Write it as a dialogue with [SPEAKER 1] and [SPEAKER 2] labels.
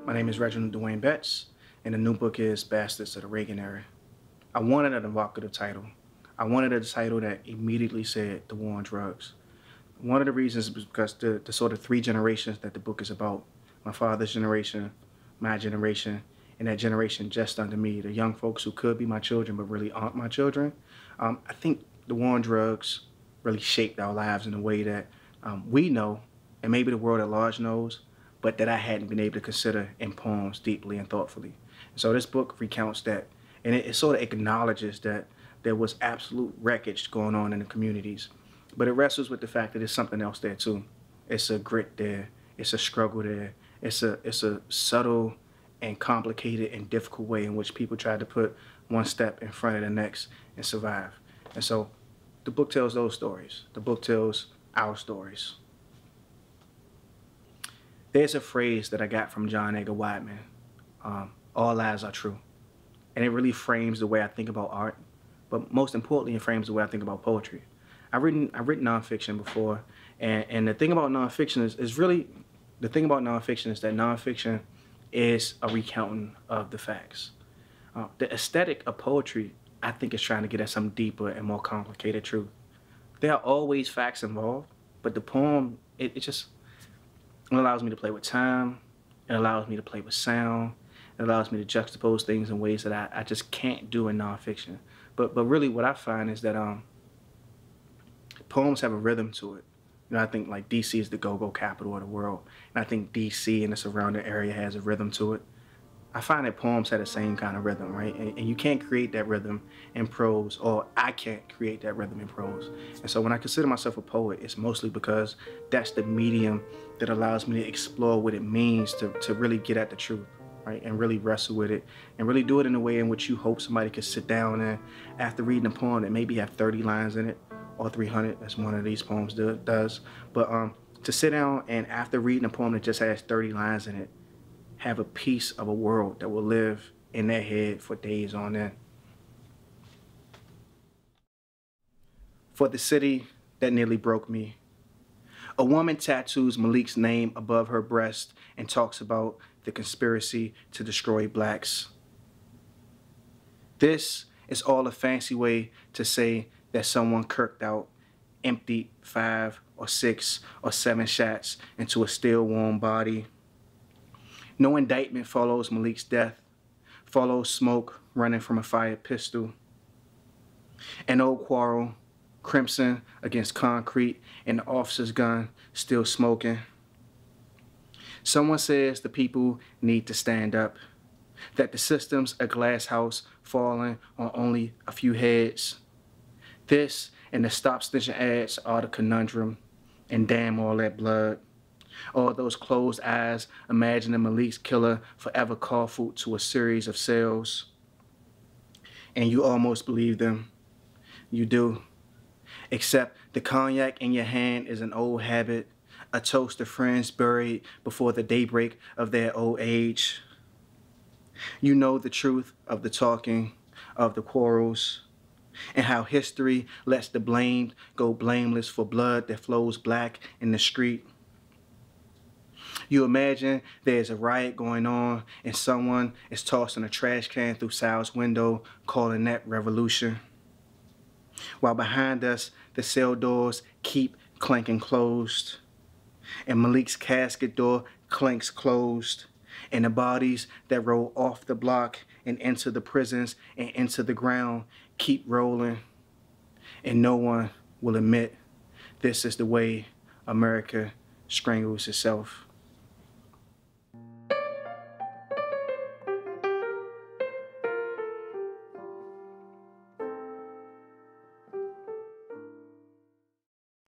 [SPEAKER 1] My name is Reginald Dwayne Betts, and the new book is Bastards of the Reagan Era. I wanted an evocative title. I wanted a title that immediately said the war on drugs. One of the reasons is because the sort of three generations that the book is about, my father's generation, my generation, and that generation just under me, the young folks who could be my children but really aren't my children. I think the war on drugs really shaped our lives in a way that we know, and maybe the world at large knows, but that I hadn't been able to consider in poems deeply and thoughtfully. And so this book recounts that, and it sort of acknowledges that there was absolute wreckage going on in the communities, but it wrestles with the fact that there's something else there too. It's a grit there, it's a struggle there, it's a subtle and complicated and difficult way in which people try to put one step in front of the next and survive. And so the book tells those stories. The book tells our stories. There's a phrase that I got from John Edgar Wideman, all lives are true. And it really frames the way I think about art, but most importantly, it frames the way I think about poetry. I've written nonfiction before, and the thing about nonfiction is really, the thing about nonfiction is that nonfiction is a recounting of the facts. The aesthetic of poetry, I think, is trying to get at some deeper and more complicated truth. There are always facts involved, but the poem, it allows me to play with time, it allows me to play with sound, it allows me to juxtapose things in ways that I just can't do in nonfiction. But really what I find is that poems have a rhythm to it. You know, I think like DC is the go-go capital of the world, and I think DC and the surrounding area has a rhythm to it. I find that poems have the same kind of rhythm, right? And you can't create that rhythm in prose, or I can't create that rhythm in prose. And so when I consider myself a poet, it's mostly because that's the medium that allows me to explore what it means to really get at the truth, right? And really wrestle with it, and really do it in a way in which you hope somebody could sit down and, after reading a poem that maybe have 30 lines in it, or 300, as one of these poems does. But to sit down and, after reading a poem that just has 30 lines in it, have a piece of a world that will live in their head for days on end. For the city that nearly broke me. A woman tattoos Malik's name above her breast and talks about the conspiracy to destroy blacks. This is all a fancy way to say that someone kirked out, emptied 5 or 6 or 7 shots into a still warm body. No indictment follows Malik's death, follows smoke running from a fired pistol. An old quarrel, crimson against concrete, and the officer's gun still smoking. Someone says the people need to stand up, that the system's a glass house falling on only a few heads. This and the stop snitching ads are the conundrum, and damn all that blood. All those closed eyes imagining Malik's killer forever coffled to a series of cells. And you almost believe them. You do. Except the cognac in your hand is an old habit, a toast to friends buried before the daybreak of their old age. You know the truth of the talking, of the quarrels, and how history lets the blamed go blameless for blood that flows black in the street. You imagine there's a riot going on and someone is tossing a trash can through Sal's window, calling that revolution. While behind us, the cell doors keep clanking closed, and Malik's casket door clanks closed, and the bodies that roll off the block and into the prisons and into the ground keep rolling, and no one will admit this is the way America strangles itself.